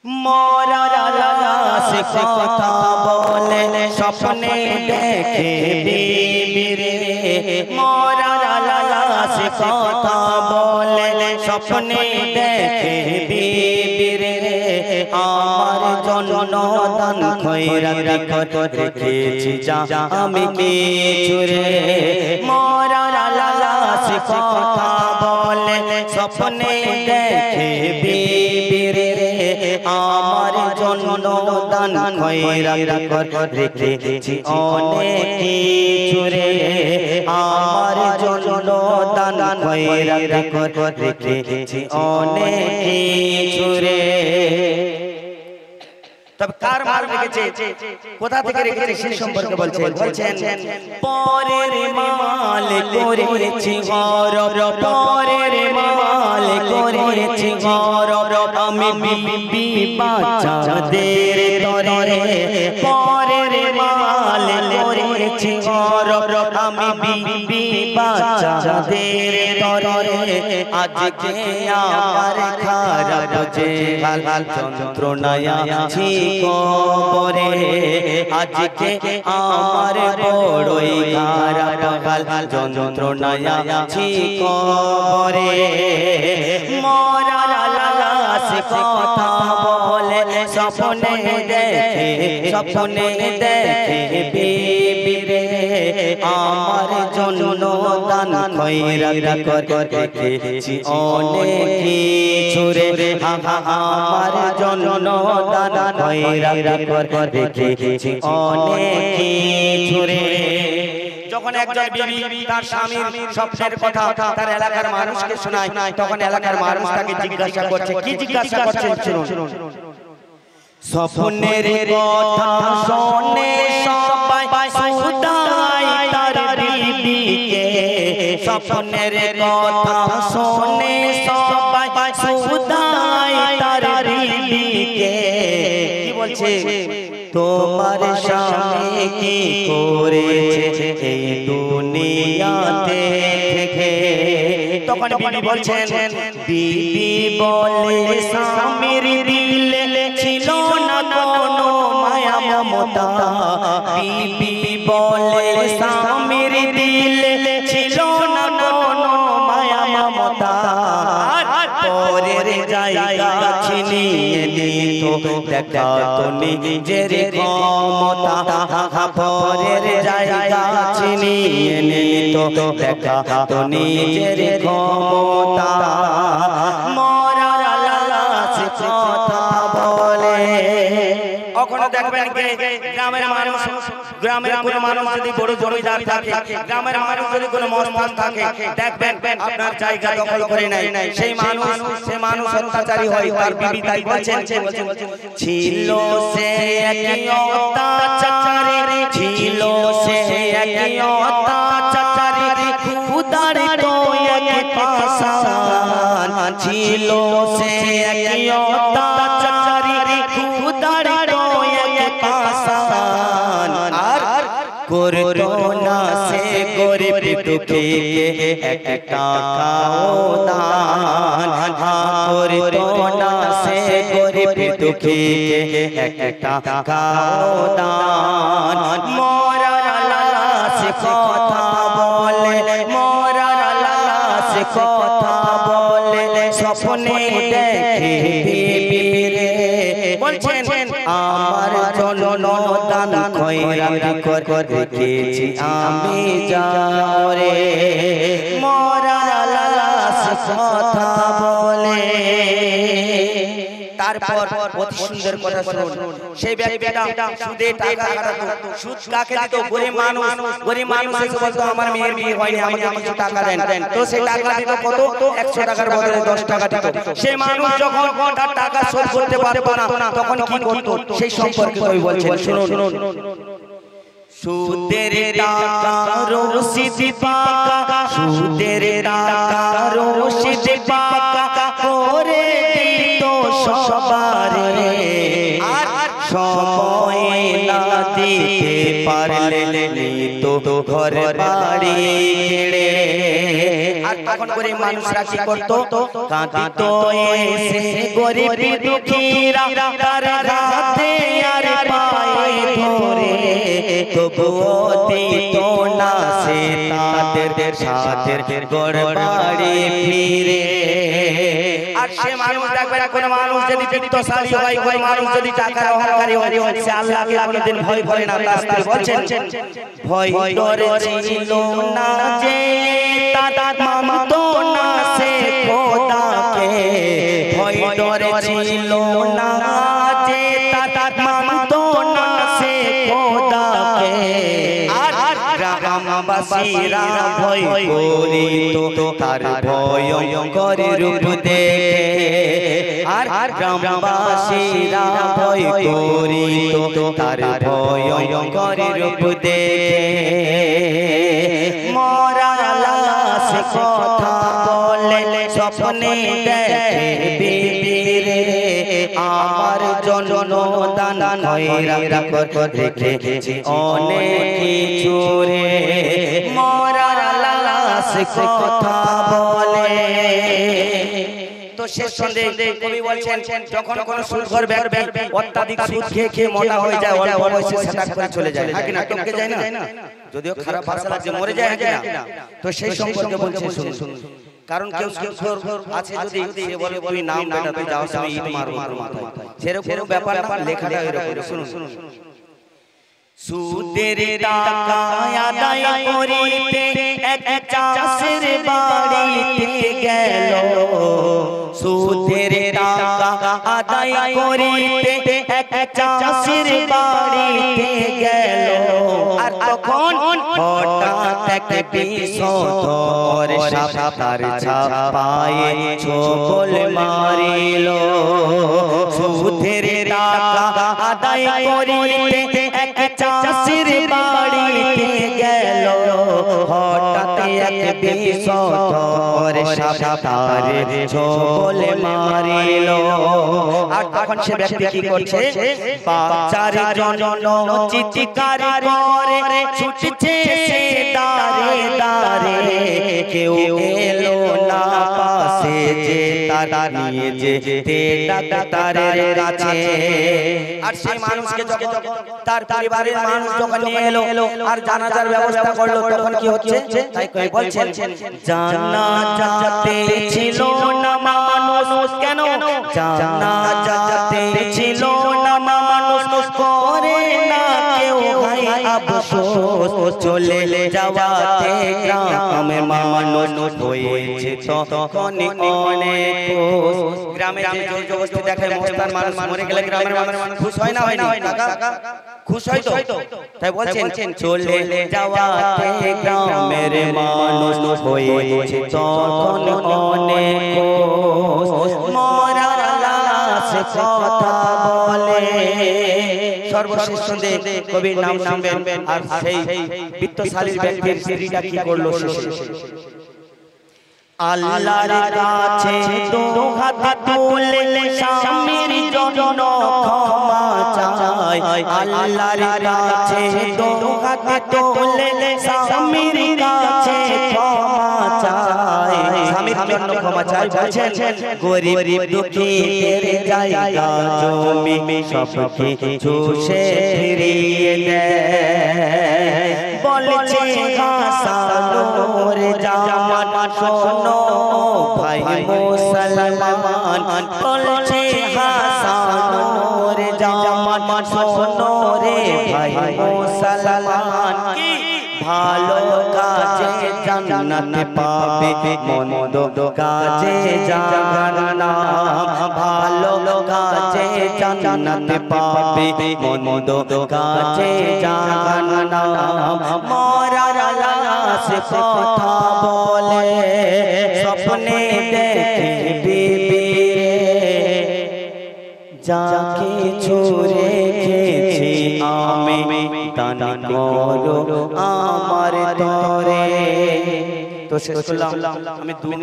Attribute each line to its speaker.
Speaker 1: মরার লাশ কথা বলে স্বপ্নে দেখে বিবি রে, মরার লাশ কথা বলে স্বপ্নে দেখে বিবি রে, আমার জন্য দান খয়রাত করে রেখেছি যা আমি কিছু রে। মরার লাশ কথা বলে স্বপ্নে দেখে বিবি রে, আমার জন্য দান খয়রাত করে রেখেছি অনেক কিছু রে, আমার জন্য দান খয়রাত করে রেখেছি অনেক কিছু রে। তবে কার মাল রেখেছে, কোথা থেকে রেখেছে সেই সম্পর্কে বলছেন। পরের মাল করেছি গরব, পরের মাল করেছি গরব, আমি বিবি বাচ্চাদের তরে। পরের মাল করেছি গরব, আমি বিবি বাচ্চাদের তরে। আজকে আমার খারাপ যে হাল যন্ত্রণায় আছি কবরে, আজকে আমার বড়ই খারাপ হাল যন্ত্রণায় আছি কবরে। মরার লাশ কথা বলে স্বপ্নে দেখে, স্বপ্নে দেখে বিবি রে, আমার জন্য দান খয়রাত করে রেখেছি অনেক কিছু রে, আমার জন্য দান খয়রাত করে রেখেছি অনেক কিছু রে। যখন একজন বিবি তার স্বামীর স্বপ্নের কথা তার এলাকার মানুষকে শোনায়, তখন এলাকার মানুষ তাকে জিজ্ঞাসা করছে, কি জিজ্ঞাসা করছে শুনুন। স্বপ্নের কথা শুনে সবাই শুধায় তার বিবিকে, স্বপ্নের কথা শুনে সবাই শুধায় তার বিবিকে। কি বলছে? তোমার স্বামী কি করেছে এই দুনিয়াতে থেকে? তখন বিবি বলছেন, বিবি বলে স্বামীর দিলে ছিল না কোনো মায়া মমতা। বিবি বলে স্বামীর দিলে ছিল না কোনো মায়া মমতা। পরের জায়গা ছিনিয়ে নিত দেখাতো নিজের ক্ষমতা, পরের জায়গা ছিনিয়ে নিত দেখাতো নিজের ক্ষমতা। মরার লাশ কথা বলে। কখনো দেখবেন গ্রামের মানুষ, গ্রামের কোনো মানুষ যদি বড় জমিদার থাকে, গ্রামের মানুষ যদি কোনো মস্তান থাকে, দেখবেন আপনার জায়গা দখল করে নেয়, সেই মানুষ অত্যাচারী হয়। তার বিবি তাই বলছেন, ছিল সে একই অত্যাচারী, ছিল সে একই অত্যাচারী, খুদার তো এক পাশান। ছিল সে একই অত্যাচারী, খুদার তো এক পাশান। আর করতো না সে গরিব দুঃখীকে এক টাকাও দান। করতো না সে গরিব দুঃখীকে এক টাকাও দান। মরার লাশ কথা বলে, মরার লাশ কথা বলে স্বপ্নে দেখে বিবি রে, বলছেন আমার জন্য দান খয়রাত করে রেখেছি আমি যাও রে। মরার লাশ কথা বলে। তারপর অতি সুন্দর কথা শুনুন। সেই ব্যক্তিটা সুদে টাকা হারাতো। সুদ কাকে দিত? গরিব মানুষ। গরিব মানুষ এসে বলতো, আমার মেয়ের বিয়ে হয়নি, আমাকে কিছু টাকা দেন। তো সেই টাকা দিত কত? 100 টাকার বদলে 10 টাকা দিত। সেই মানুষ যখন তার টাকা শোধ করতে পারতো না, তখন কি করতো সেই সম্পর্কে কই বলছেন শুনুন। সুদের টাকা রসিদ পাকা, সুদের টাকা রসিদ পাকা করে দিত সবারে। আর সময় না দিতে পারলে নিত ঘর বাড়ি কেড়ে। আর তখন গরিব মানুষরা কি করতো কাঁদিত এসে গরিব দুঃখীরা তার হাতে আর পায়ে ধরে তবুও দিত না সে তাদের সাথের গড়বাড়ি ফিরে আর সে মানুষ দেখবে কোন মানুষ যদি বিত্তশালী হয় কোন মানুষ যদি টাকার অহংকারী হয় সে আল্লাহকে কোনদিন ভয় করে না রাস্তায় বলছেন ভয় ডরে ছিল না যে তারা মানতো না সে খোদাকে ভয় ডরে ছিল না যে তারা মানতো না সে খোদাকে আর গ্রামবাসীরা ভয় করিত তার ভয়ঙ্কর রূপ দেখে আর গ্রামবাসীরা ভয় করিত তার ভয়ঙ্কর রূপ দেখে মরা লাশ কথা বলে স্বপ্নে দেখে বিবিরে আমার জন্য দান খয়রাত রেখেছি অনেক কিছু রে মরা লাশ কথা বলে তো শেষ সন্দেহে কবি বলছেন যখন কোন সুদখোর ব্যক্তি অত্যাধিক সুদ খেয়ে মোটা হয়ে যায় অল্প বয়সে সেটা করে চলে যায় নাকি না টপকে যায় না যদিও খারাপ ভাষা লাগছে মরে যায় নাকি না তো সেই সম্পর্কে বলছে শুনুন কারণ কেউ সুদখোর আছে যদি সে বলে তুই নাম বেটা তুই যাও আমি ঈদ মারবো মাথায় সেরকম ব্যাপার না লেখাটা এরকম শুনুন সুদের টাকা আদায় করিতে এক চাষের বাড়িতে গেল সুদের টাকা আদায় করিতে এক চাষের বাড়িতে গেল আর তখন হঠাৎ এক বিষধর সাপ তার ছাপায়ে ছোবল মারিল সুদের টাকা আদায় করিতে এক চাষির বাড়িতে গেল হঠাৎ এক বিষধর সাপ তার ছোবল মারিল আর তখন সে ব্যক্তি কি করছে বাচ্চার জন্য চিৎকার করে ছুটছে সে দাঁড়ে দাঁড়ে কেউ এলো না পাশে যে তারা নিয়ে যেতে ডাক্তারের কাছে আর সেই মানুষকে যখন তার পরিবারের মানুষ যখন নিয়ে এলো আর জানাজার ব্যবস্থা করলো তখন কি হচ্ছে তাই কই বলছেন জানাজাতে ছিল না মানুষ কেন জানাজাতে ছিল না মানুষ করে না কেউ ভাই আফসোস চলে যাওয়াতে গ্রামের মানুষ হয়েছে তখন অনেক গ্রামে যে জোর জবরদস্তি দেখায় মস্তান মানুষ মরে গেলে গ্রামের মানুষ খুশ হয় না হয় না কাকা খুশ হয় তো তাই বলছেন চলে যাওয়াতে গ্রামের মানুষ হয়েছে তখন অনেক মরা লাশ কথা বলে সর্বশেষ সন্দেহে কবির নাম শুনবেন আর সেই বিত্তশালী ব্যক্তির স্ত্রীটা কি করলো আল্লাহর কাছে দু হাত তুলে স্বামীর জন্য ক্ষমা চায় আল্লাহর কাছে দু হাত তুলে স্বামীর কাছে ক্ষমা চায় স্বামীর জন্য ক্ষমা চায় বলছেন গরিব দুঃখীর জায়গা জমি সবকে চুষে ফিরিয়ে দেয় বলছে হাসানুর জামান শোনো ভাই মুসলমান বলছে হাসানুর জামান শোনো রে ভাই মুসলমান কি ভালো কাজে জান্নাত পাবে মন্দ কাজে জাহান্নাম ভালো কাজে জান্নাত পাবে মন্দ কাজে জাহান্নাম মরা লাশ কথা বলে স্বপ্নে দেখে বিবিরে যাকে ছুঁড়ে খেয়েছি আমি দান করো আমার তরে তো শেষ করলাম আমি 2 মিনিট